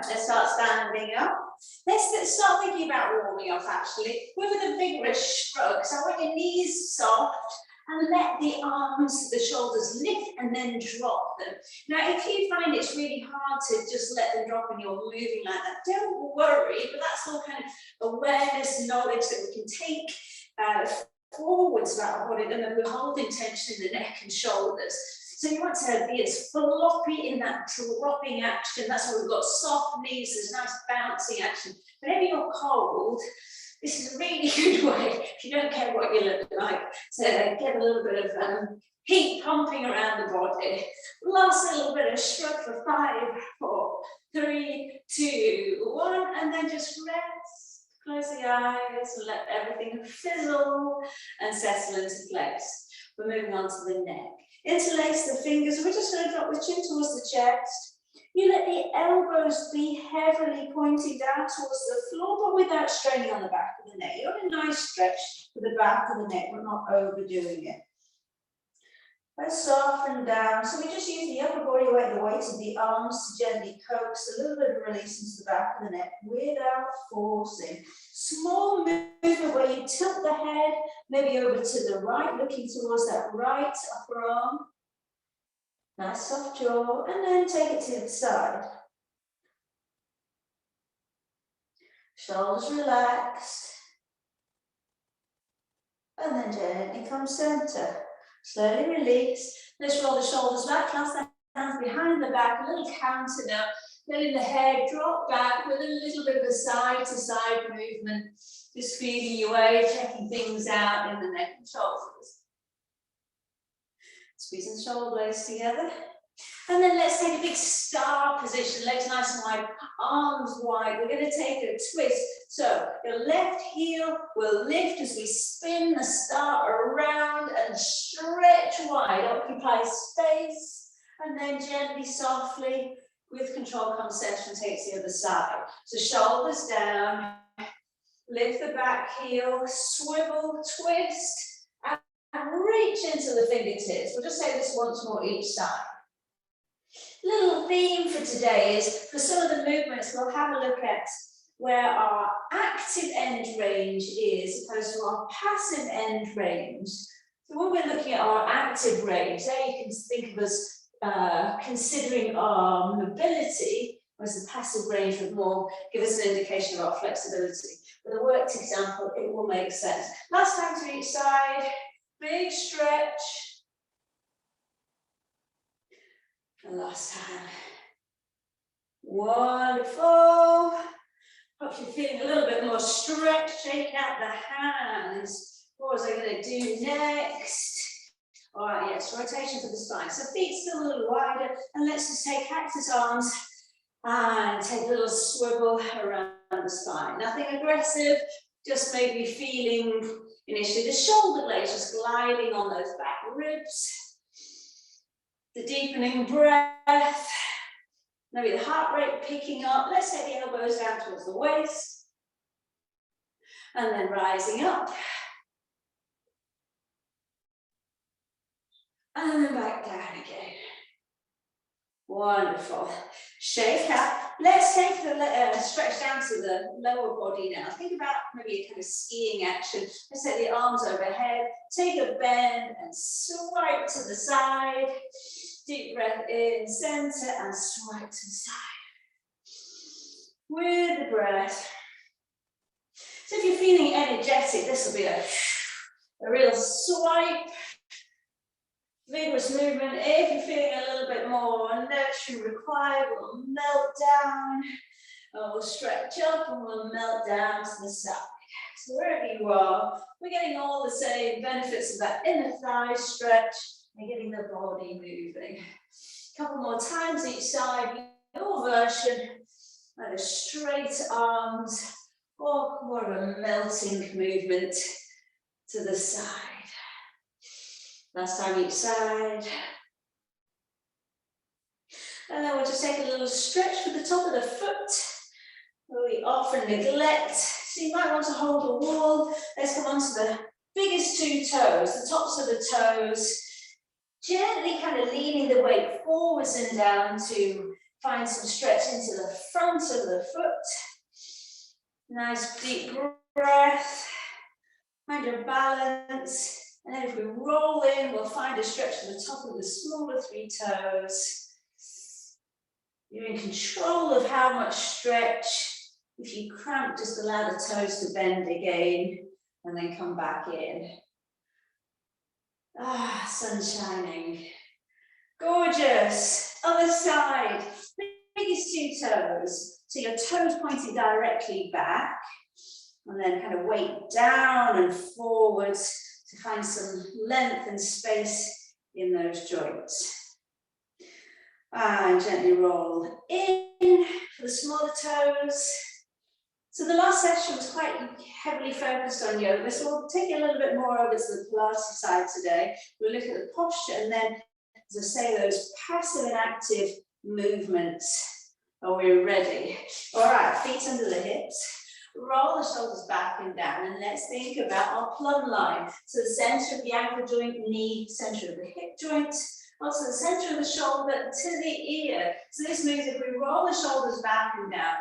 Let's start standing up. Let's start thinking about warming up actually with a vigorous shrug. So I want your knees soft and let the arms, the shoulders lift and then drop them. Now, if you find it's really hard to just let them drop and you're moving like that, don't worry, but that's all kind of awareness, knowledge that we can take forwards about our body, and then we're holding tension in the neck and shoulders. So you want to be as floppy in that dropping action. That's why we've got soft knees, there's nice bouncing action. Whenever you're cold, this is a really good way, if you don't care what you look like, to get a little bit of heat pumping around the body. Last little bit of shrug for 5, 4, 3, 2, 1, and then just rest. Close the eyes and let everything fizzle and settle into place. We're moving on to the neck. Interlace the fingers. We're just going to drop the chin towards the chest. You let the elbows be heavily pointing down towards the floor, but without straining on the back of the neck. You're in a nice stretch for the back of the neck. We're not overdoing it. Let's soften down. So we just use the upper body weight, the weight of the arms to gently coax a little bit of release into the back of the neck without forcing. Small movement where you tilt the head, maybe over to the right, looking towards that right upper arm. Nice soft jaw, and then take it to the side. Shoulders relaxed. And then gently come center. Slowly release. Let's roll the shoulders back, clasp the hands behind the back, a little counter now. Letting the head drop back with a little bit of a side-to-side movement. Just feeling your way, checking things out in the neck and shoulders. Squeezing the shoulder blades together. And then let's take a big star position, legs nice and wide, arms wide. We're going to take a twist. So your left heel will lift as we spin the star around and stretch wide, occupy space, and then gently, softly, with control, come center and take to the other side. So shoulders down, lift the back heel, swivel, twist, and reach into the fingertips. We'll just say this once more each side. Little theme for today is, for some of the movements, we'll have a look at where our active end range is opposed to our passive end range. So when we're looking at our active range, there you can think of us considering our mobility, whereas the passive range would more give us an indication of our flexibility. With a worked example, it will make sense. Last time to each side, big stretch. And last time. Wonderful. Hope you're feeling a little bit more stretch. Shaking out the hands. What was I going to do next? All right, yes, rotation for the spine. So feet still a little wider. And let's just take cactus arms and take a little swivel around the spine. Nothing aggressive, just maybe feeling initially the shoulder blades just gliding on those back ribs. The deepening breath, maybe the heart rate picking up. Let's take the elbows down towards the waist. And then rising up. And then back down again. Wonderful. Shake up. Let's take the stretch down to the lower body now. Think about maybe a kind of skiing action. Let's take the arms overhead. Take a bend and swipe to the side. Deep breath in, center, and swipe to the side. With the breath. So if you're feeling energetic, this will be a real swipe. Vigorous movement. If you're feeling a little bit more nurturing required, we'll melt down. And we'll stretch up and we'll melt down to the side. So wherever you are, we're getting all the same benefits of that inner thigh stretch and getting the body moving. A couple more times each side, your version, either straight arms or more of a melting movement to the side. Last time each side. And then we'll just take a little stretch for the top of the foot. We often neglect. So you might want to hold a wall. Let's come onto the biggest 2 toes, the tops of the toes. Gently kind of leaning the weight forwards and down to Find some stretch into the front of the foot. Nice deep breath. Find your balance. And then if we roll in, we'll find a stretch to the top of the smaller 3 toes. You're in control of how much stretch. If you cramp, just allow the toes to bend again and then come back in. Ah, sun shining. Gorgeous. Other side. Biggest 2 toes. So your toes pointing directly back. And then kind of weight down and forwards to find some length and space in those joints. And gently roll in for the smaller toes. So the last session was quite heavily focused on yoga, so we'll take it a little bit more over to the Pilates side today. We'll look at the posture and then, as I say, those passive and active movements. Are we ready? All right, feet under the hips. Roll the shoulders back and down, and let's think about our plumb line. So the center of the ankle joint, knee, center of the hip joint, also the center of the shoulder to the ear. So this means if we roll the shoulders back and down,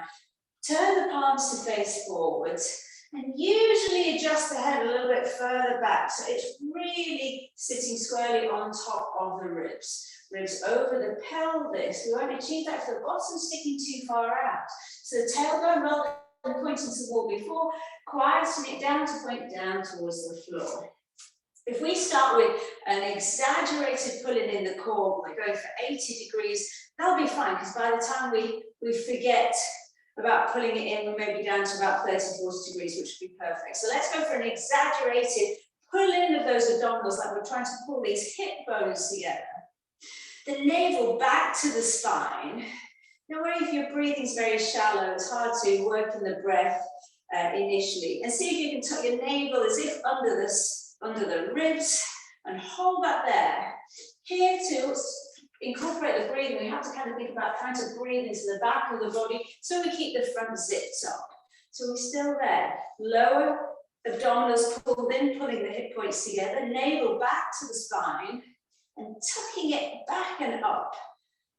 turn the palms to face forwards, and usually adjust the head a little bit further back. So it's really sitting squarely on top of the ribs. Ribs over the pelvis. We won't achieve that if the bottom's sticking too far out. So the tailbone rather than pointing to the wall before, quieting it down to point down towards the floor. If we start with an exaggerated pulling in the core, we're going for 80 degrees, that'll be fine, because by the time we forget about pulling it in, we're maybe down to about 30, 40 degrees, which would be perfect. So let's go for an exaggerated pull in of those abdominals, like we're trying to pull these hip bones together. The navel back to the spine. Don't worry if your breathing's very shallow, it's hard to work in the breath initially. And see if you can tuck your navel as if under the ribs and hold that there. Here to incorporate the breathing, we have to kind of think about trying to breathe into the back of the body so we keep the front zips up. So we're still there. Lower abdominals pulled in, pulling the hip points together, navel back to the spine and tucking it back and up.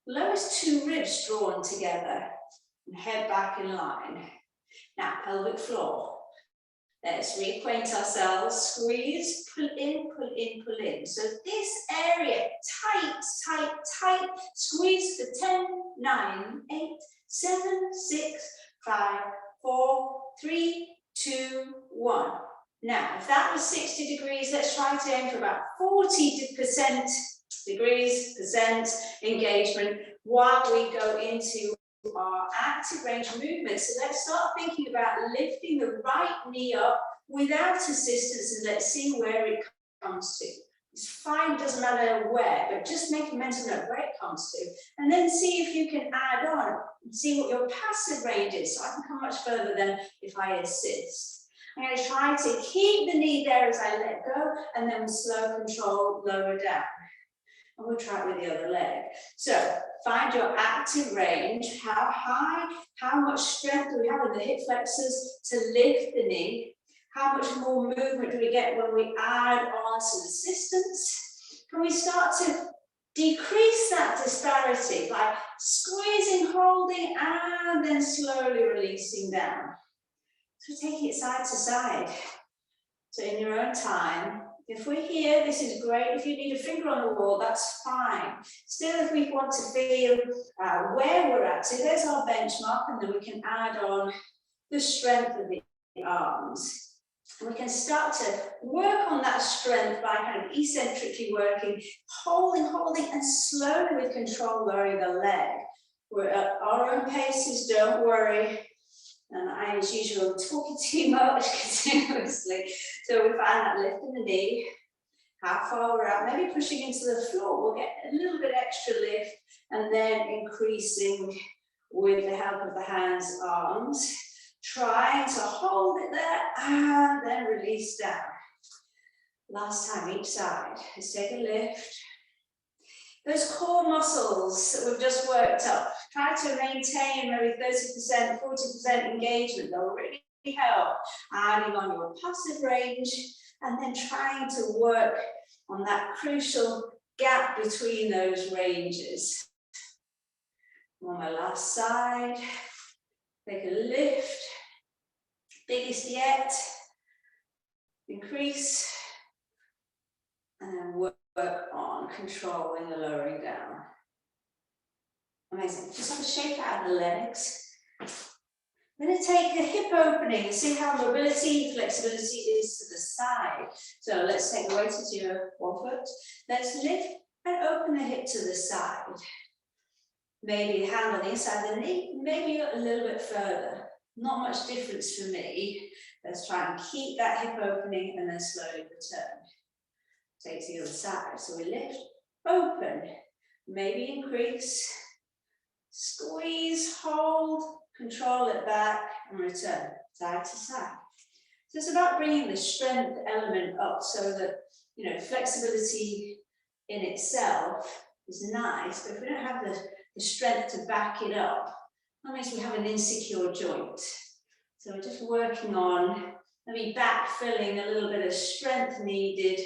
Lowest 2 ribs drawn together and head back in line. Now, pelvic floor. Let's reacquaint ourselves. Squeeze, pull in, pull in, pull in. So this area, tight, tight, tight. Squeeze for 10, 9, 8, 7, 6, 5, 4, 3, 2, 1. Now, if that was 60 degrees, let's try to aim for about 40% engagement while we go into our active range of movement. So let's start thinking about lifting the right knee up without assistance, and let's see where it comes to. It's fine, doesn't matter where, but just make a mental note where it comes to, and then see if you can add on, see what your passive range is. So I can come much further than if I assist. I'm going to try to keep the knee there as I let go, and then with slow control, lower down. And we'll try it with the other leg. So find your active range. How high, how much strength do we have in the hip flexors to lift the knee? How much more movement do we get when we add on some assistance? Can we start to decrease that disparity by squeezing, holding, and then slowly releasing down? So taking it side to side. So in your own time, if we're here, this is great. If you need a finger on the wall, that's fine. Still, if we want to feel where we're at, so there's our benchmark, and then we can add on the strength of the arms. And we can start to work on that strength by kind of eccentrically working, holding, and slowly with control lowering the leg. We're at our own paces, don't worry. And I, as usual, talking too much continuously. So we find that lift in the knee, how far we're at, maybe pushing into the floor. We'll get a little bit extra lift, and then increasing with the help of the hands, arms. Trying to hold it there, and then release down. Last time, each side. Let's take a lift. Those core muscles that we've just worked up, try to maintain maybe 30%, 40% engagement. They'll really help. Adding on your passive range, and then trying to work on that crucial gap between those ranges. On my last side, take a lift, biggest yet, increase, and then work on controlling the lowering down. Amazing, just have to shake out the legs. I'm going to take a hip opening and see how mobility, flexibility is to the side. So let's take the weight to your 1 foot. Let's lift and open the hip to the side. Maybe a hand on the inside of the knee, maybe a little bit further. Not much difference for me. Let's try and keep that hip opening and then slowly return. Take to the other side. So we lift, open, maybe increase, squeeze, hold, control it back and return side to side. So it's about bringing the strength element up so that, you know, flexibility in itself is nice, but if we don't have the strength to back it up, that means we have an insecure joint. So we're just working on maybe backfilling a little bit of strength needed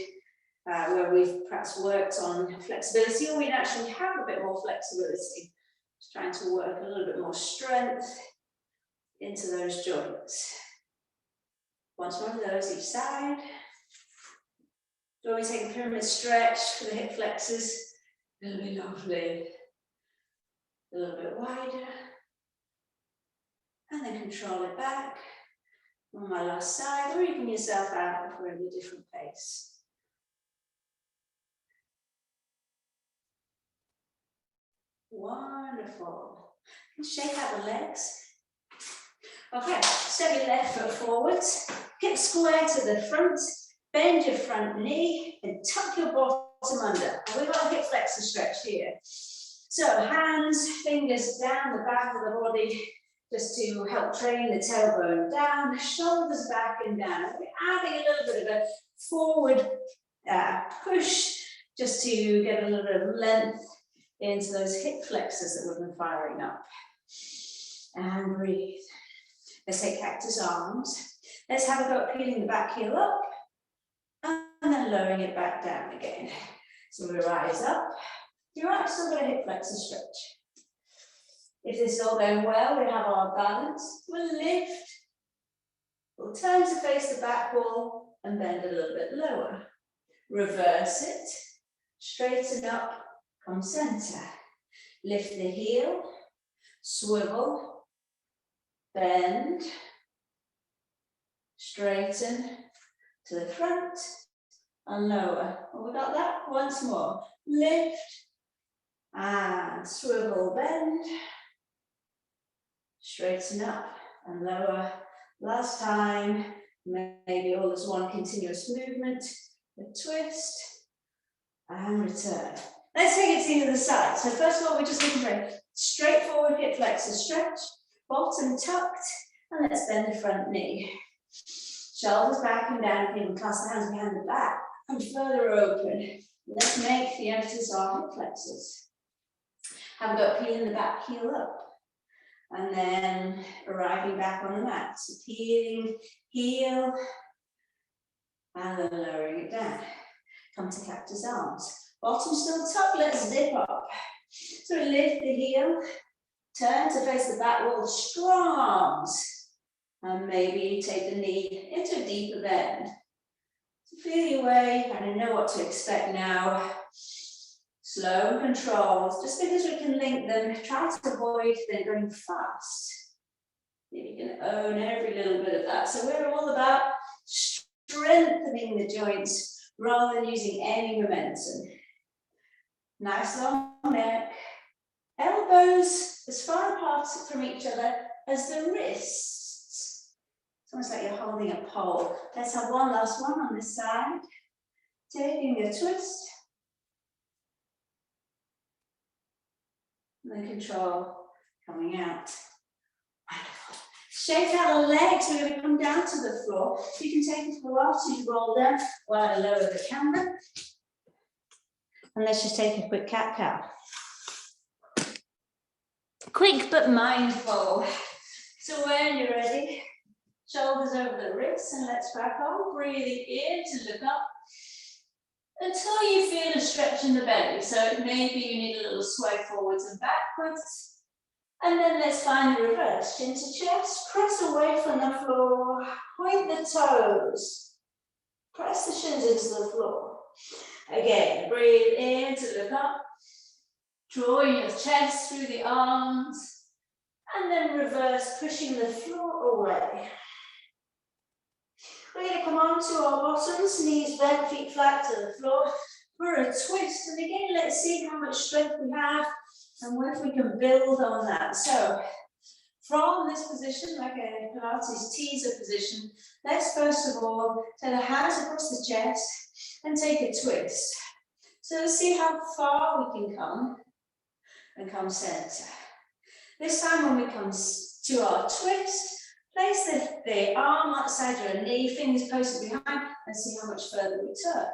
where we've perhaps worked on flexibility, or we actually have a bit more flexibility. Just trying to work a little bit more strength into those joints. Once more of those each side. Do we take a pyramid stretch for the hip flexors? It'll be lovely. A little bit wider. And then control it back. On my last side, or even yourself out if we're in a different pace. Wonderful. Shake out the legs. Okay, step your left foot forwards, hip square to the front, bend your front knee, and tuck your bottom under. And we've got a hip flexor stretch here. So hands, fingers down the back of the body, just to help train the tailbone down, shoulders back and down. We're adding a little bit of a forward push, just to get a little bit of length into those hip flexors that we've been firing up. And breathe. Let's take cactus arms. Let's have a go at peeling the back heel up and then lowering it back down again. So we rise up. You're right, still got a hip flexor stretch. If this is all going well, we have our balance. We'll lift. We'll turn to face the back wall and bend a little bit lower. Reverse it. Straighten up. Come center. Lift the heel. Swivel. Bend, straighten to the front and lower. Oh, we got that? Once more. Lift and swivel, bend, straighten up and lower. Last time, maybe all as one continuous movement. A twist and return. Let's take it to the other side. So first of all, we're just looking for a straightforward hip flexor stretch. Bottom tucked, and let's bend the front knee. Shoulders back and down, you can clasp the hands behind the back and further open. Let's make the emphasis on hip flexors. Have a go at peeling the back heel up and then arriving back on the mat. So peeling heel and then lowering it down. Come to cactus arms. Bottom still tucked, let's dip up. So lift the heel. Turn to face the back wall, strong arms. And maybe take the knee into a deeper bend. So feel your way, and you know what to expect now. Slow and controlled, just because we can link them, try to avoid them going fast. You can own every little bit of that. So we're all about strengthening the joints rather than using any momentum. Nice long neck. Elbows as far apart from each other as the wrists. It's almost like you're holding a pole. Let's have one last one on this side. Taking a twist. And then control coming out. Wonderful. Shake out the legs. We're going to come down to the floor. You can take it for a while till you roll down while I lower the camera. And let's just take a quick cat-cow. Quick but mindful. So when you're ready, shoulders over the wrists and let's crack on. Breathing in to look up until you feel a stretch in the belly. So maybe you need a little sway forwards and backwards. And then let's find the reverse. Chin to chest, press away from the floor, point the toes, press the shins into the floor. Again, breathe in to look up, drawing your chest through the arms, and then reverse, pushing the floor away. We're going to come onto our bottoms, knees bent, feet flat to the floor for a twist. And again, let's see how much strength we have and what if we can build on that. So from this position, like a Pilates teaser position, let's first of all take the hands across the chest and take a twist. So let's see how far we can come and come center. This time when we come to our twist, place the arm outside your knee, fingers posted behind, and see how much further we turn.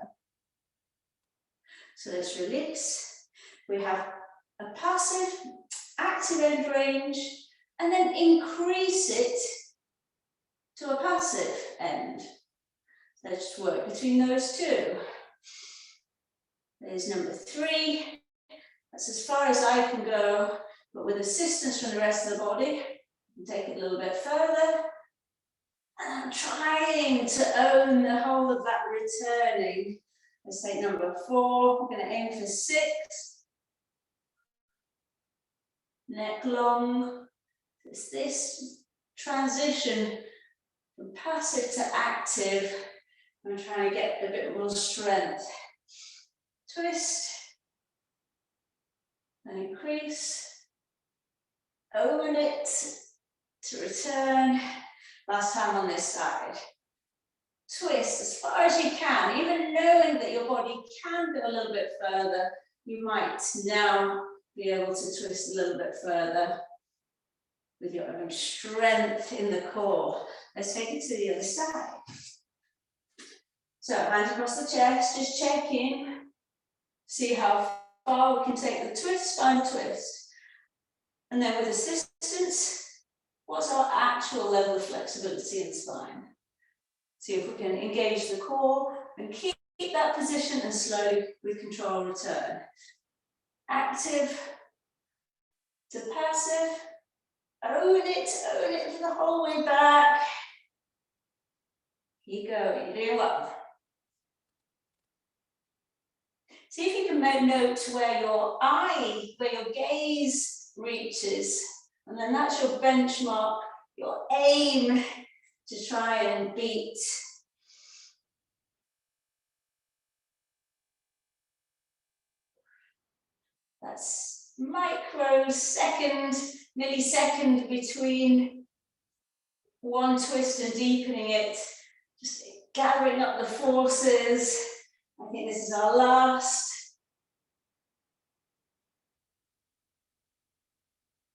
So let's release. We have a passive, active end range, and then increase it to a passive end. Let's work between those two. There's number 3. That's as far as I can go, but with assistance from the rest of the body. Take it a little bit further. And I'm trying to own the whole of that returning. Let's take number 4. We're going to aim for 6. Neck long. It's this transition from passive to active. I'm trying to get a bit more strength. Twist. And increase. Own it to return. Last time on this side. Twist as far as you can, even knowing that your body can go a little bit further, you might now be able to twist a little bit further with your own strength in the core. Let's take it to the other side. So hands across the chest, just check in, see how far we can take the twist, spine twist. And then with assistance, what's our actual level of flexibility in the spine? See if we can engage the core and keep that position and slowly, with control, return. Active to passive. Own it for the whole way back. Keep going, you're doing well. See if you can make note where your gaze reaches. And then that's your benchmark, your aim to try and beat. That's microsecond, millisecond between one twist and deepening it. Just gathering up the forces. I think this is our last.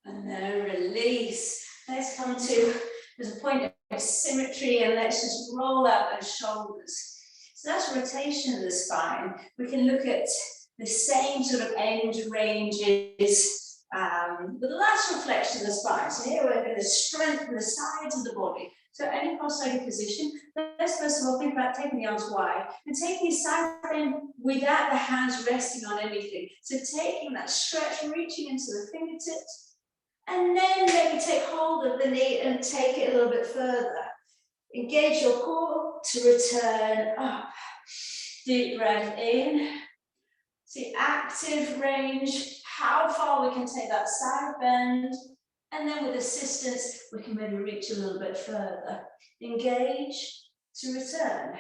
And then release. Let's come to, there's a point of symmetry, and let's just roll out those shoulders. So that's rotation of the spine. We can look at the same sort of end ranges with the lateral flexion of the spine. So here we're going to strengthen the sides of the body. So any cross-legged position, let's first of all think about taking the arms wide and taking the side bend without the hands resting on anything. So taking that stretch, reaching into the fingertips, and then maybe take hold of the knee and take it a little bit further. Engage your core to return up. Deep breath in. See active range, how far we can take that side bend. And then with assistance, we can maybe reach a little bit further. Engage to return.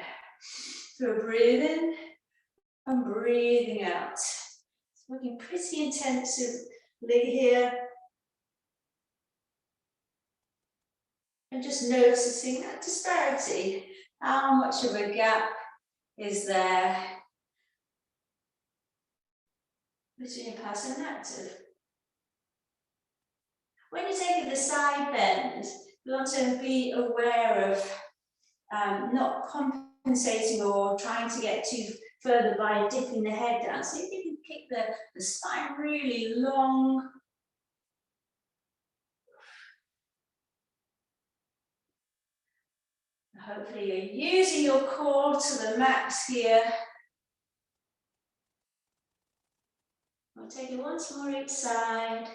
So breathe in and breathing out. It's working pretty intensively here. And just noticing that disparity. How much of a gap is there between passive and active? When you're taking the side bend, you want to be aware of not compensating or trying to get too further by dipping the head down. So if you can keep the spine really long. Hopefully you're using your core to the max here. I'll take it once more each side.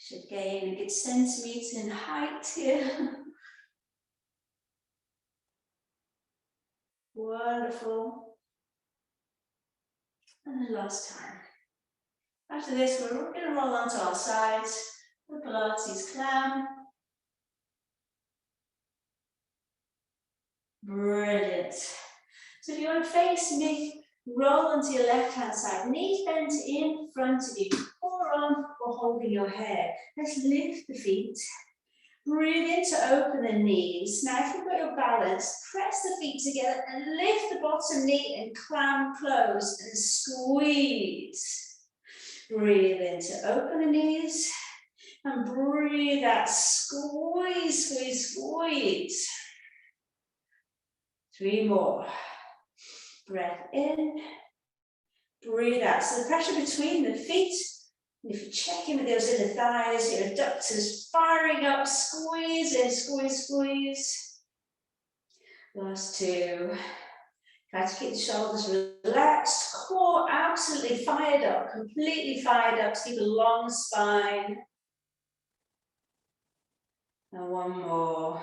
Should gain a good centimetre in height here. Wonderful. And the last time. After this, we're going to roll onto our sides, the Pilates clown. Brilliant. So if you want to face me, roll onto your left-hand side, knees bent in front of you, forearm or holding your hair. Let's lift the feet. Breathe in to open the knees. Now, if you've got your balance, press the feet together and lift the bottom knee and clam close and squeeze. Breathe in to open the knees and breathe out. Squeeze, squeeze, squeeze. 3 more. Breath in. Breathe out. So the pressure between the feet. And if you check in with those inner thighs, your adductors firing up, squeeze in, squeeze, squeeze. Last 2. Try to keep the shoulders relaxed, core absolutely fired up, completely fired up, to keep a long spine. And 1 more.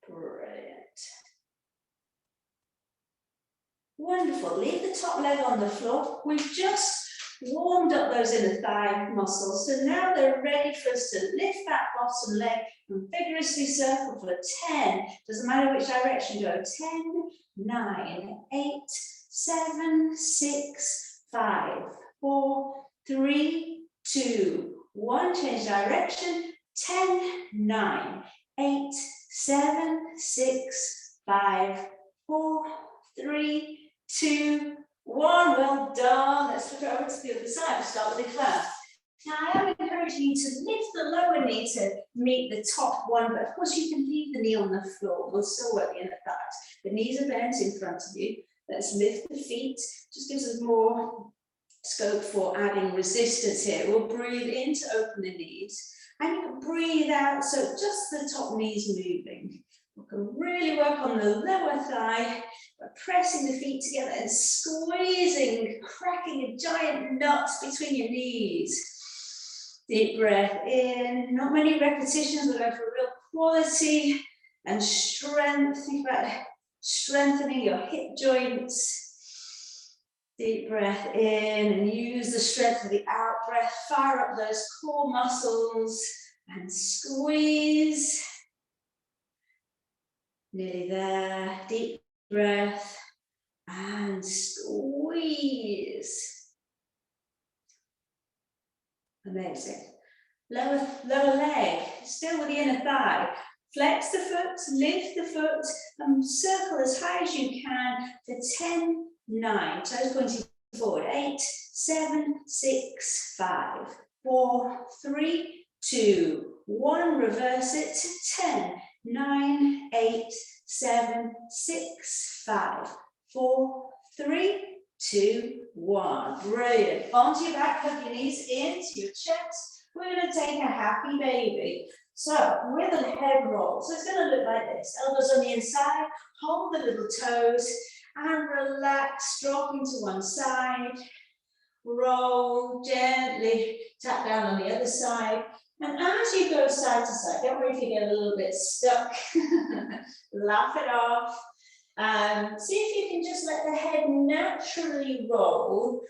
Brilliant. Wonderful. Leave the top leg on the floor. We've just warmed up those inner thigh muscles, so now they're ready for us to lift that bottom leg and vigorously circle for 10. Doesn't matter which direction you go. 10, 9, 8, 7, 6, 5, 4, 3, 2, 1. Change direction. 10, 9, 8, 7, 6, 5, 4, 3, 2, 1. Well done. Let's flip it over to the other side. Start with the clown. Now, I am encouraging you to lift the lower knee to meet the top one, but of course you can leave the knee on the floor. We'll still work the inner thighs. The knees are bent in front of you. Let's lift the feet. Just gives us more scope for adding resistance here. We'll breathe in to open the knees. And you can breathe out, so just the top knees moving. We can really work on the lower thigh by pressing the feet together and squeezing, cracking a giant nut between your knees. Deep breath in. Not many repetitions, we're going for real quality and strength. Think about strengthening your hip joints. Deep breath in and use the strength of the out breath. Fire up those core muscles and squeeze. Nearly there. Deep breath and squeeze. Amazing. Lower leg, still with the inner thigh. Flex the foot, lift the foot, and circle as high as you can for 10, 9. Toes pointing forward. 8, 7, 6, 5, 4, 3, 2, 1. Reverse it. 10, 9, 8, 7, 6, 5, 4, 3, 2, 1. Brilliant. Onto your back, hug your knees into your chest. We're going to take a happy baby. So with a head roll. So it's going to look like this. Elbows on the inside. Hold the little toes and relax. Dropping to one side. Roll gently. Tap down on the other side. And as you go side to side, don't worry if you get a little bit stuck. Laugh it off. See if you can just let the head naturally roll.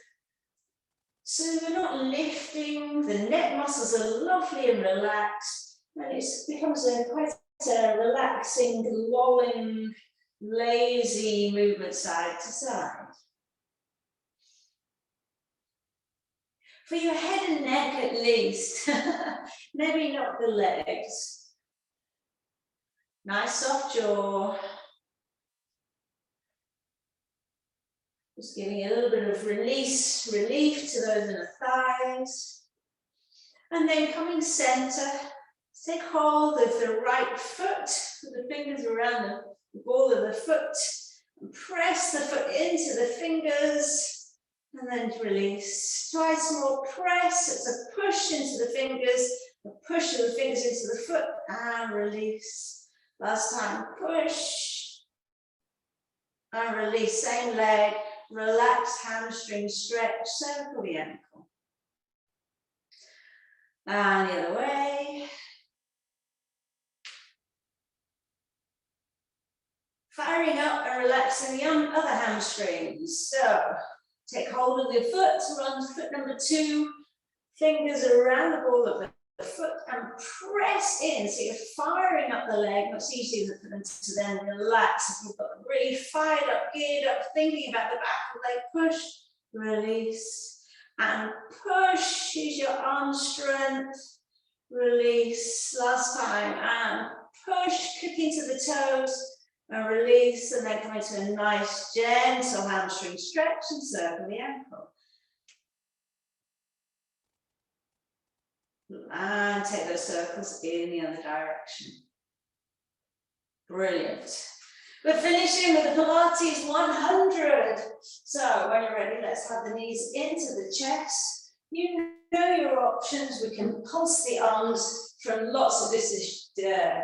So you're not lifting, the neck muscles are lovely and relaxed, and it becomes quite a relaxing, lolling, lazy movement side to side. For your head and neck at least, maybe not the legs. Nice soft jaw. Just giving a little bit of relief to those inner thighs. And then coming center, take hold of the right foot, with the fingers around the ball of the foot, and press the foot into the fingers, and then release. Twice more press, it's a push into the fingers, a push of the fingers into the foot, and release. Last time, push, and release, same leg. relax hamstring stretch, circle the ankle. And the other way. Firing up and relaxing the other hamstrings. So take hold of your foot, run to foot number 2, fingers around the ball of the foot and press in. So you're firing up the leg, much easier for them to then relax. If you've got really fired up, geared up, thinking about the back of the leg, push, release, and push. Use your arm strength, release. Last time, and push, kick into the toes, and release, and then come into a nice gentle hamstring stretch and circle the ankle. And take those circles in the other direction. Brilliant. We're finishing with the Pilates 100. So when you're ready, let's have the knees into the chest. You know your options. We can pulse the arms from lots of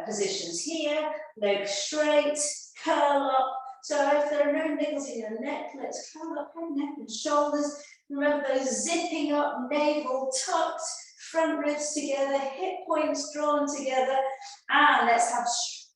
positions here. Legs straight, curl up. So if there are no niggles in your neck, let's curl up head, neck and shoulders. Remember those zipping up, navel tucked, front ribs together, hip points drawn together. And let's have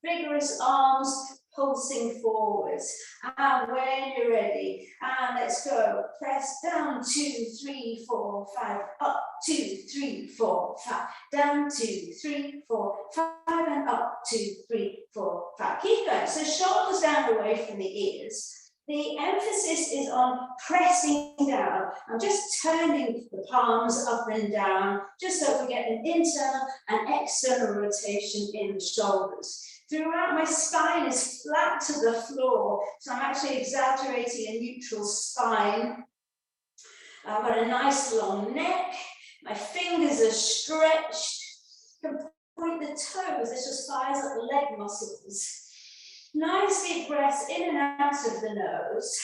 vigorous arms pulsing forwards. And when you're ready, and let's go. Press down, 2, 3, 4, 5, up, 2, 3, 4, 5, down, 2, 3, 4, 5, and up, 2, 3, 4, 5. Keep going. So shoulders down away from the ears. The emphasis is on pressing down. I'm just turning the palms up and down, just so we get an internal and external rotation in the shoulders. Throughout, my spine is flat to the floor, so I'm actually exaggerating a neutral spine. I've got a nice long neck. My fingers are stretched. You can point the toes. This just fires up the leg muscles. Nice deep breaths in and out of the nose.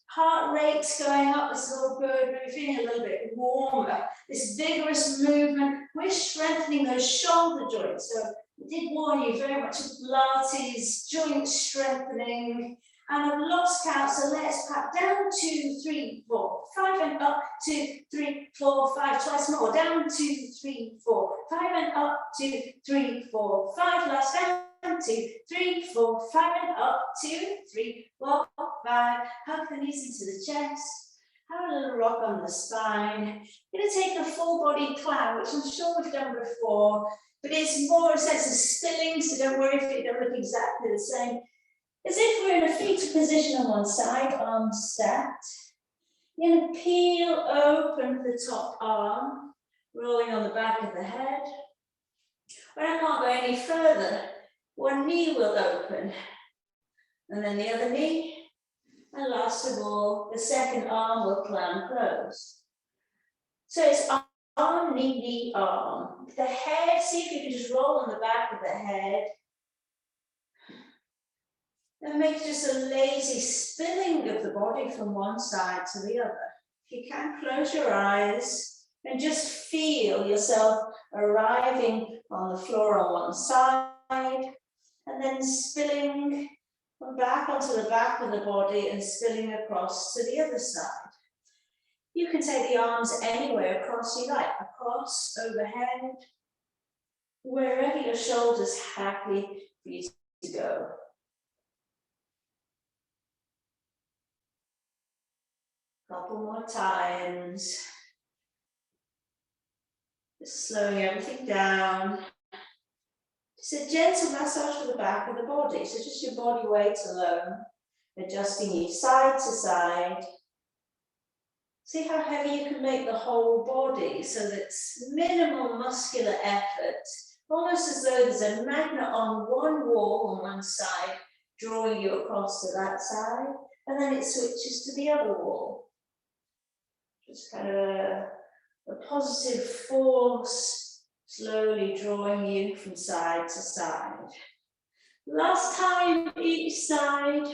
Heart rate's going up, this is all good, we're feeling a little bit warmer. This vigorous movement, we're strengthening those shoulder joints. So I did warn you very much of Pilates, joint strengthening. And I've lost count, so let's pat down, 2, 3, 4, 5, and up, 2, 3, 4, 5, twice more, down, 2, 3, 4, 5, and up, 2, 3, 4, 5, last down. 2, 3, 4, 5, and up, 2, 3, 4, 5. Hug the knees into the chest. Have a little rock on the spine. We're going to take a full body clown, which I'm sure we've done before, but it's more a sense of spilling, so don't worry if it don't look exactly the same. As if we're in a fetal position on one side, arms stacked. You're going to peel open the top arm, rolling on the back of the head. When I can't go any further, one knee will open, and then the other knee, and last of all, the second arm will clamp close. So it's arm, knee, knee, arm. The head, see if you can just roll on the back of the head, and make just a lazy spilling of the body from one side to the other. If you can, close your eyes, and just feel yourself arriving on the floor on one side, and then spilling back onto the back of the body and spilling across to the other side. You can take the arms anywhere across you like, across, overhead, wherever your shoulder's happy for you to go. Couple more times. Just slowing everything down. It's a gentle massage for the back of the body, so just your body weight alone, adjusting each side to side. See how heavy you can make the whole body, so that it's minimal muscular effort, almost as though there's a magnet on one wall on one side, drawing you across to that side, and then it switches to the other wall. Just kind of a positive force, slowly drawing you from side to side. Last time, each side.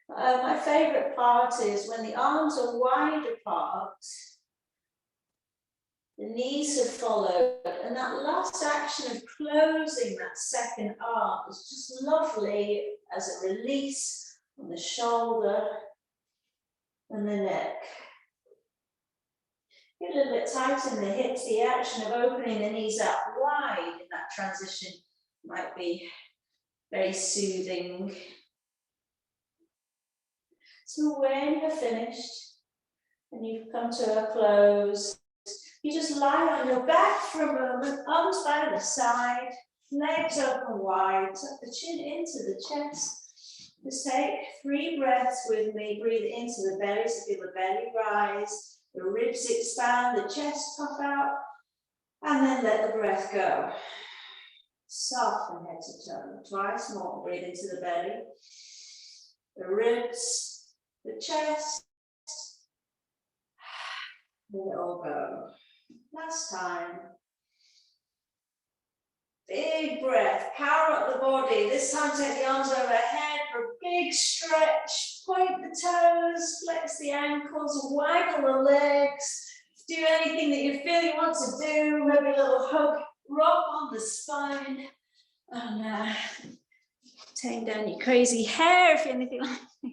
My favorite part is when the arms are wide apart, the knees have followed, and that last action of closing that second arm is just lovely as a release on the shoulder and the neck. Get a little bit tight in the hips. The action of opening the knees up wide in that transition might be very soothing. So when you're finished and you've come to a close, you just lie on your back for a moment, arms by the side, legs open wide, tuck the chin into the chest. Just take 3 breaths with me. Breathe into the belly, so feel the belly rise, the ribs expand, the chest puff out, and then let the breath go. Soften head to toe. Twice more. Breathe into the belly, the ribs, the chest. Let it all go. Last time. Big breath, power up the body. This time take the arms overhead for a big stretch. Point the toes, flex the ankles, waggle the legs. Do anything that you feel you want to do. Maybe a little hug, rock on the spine. And tame down your crazy hair if you're anything like me.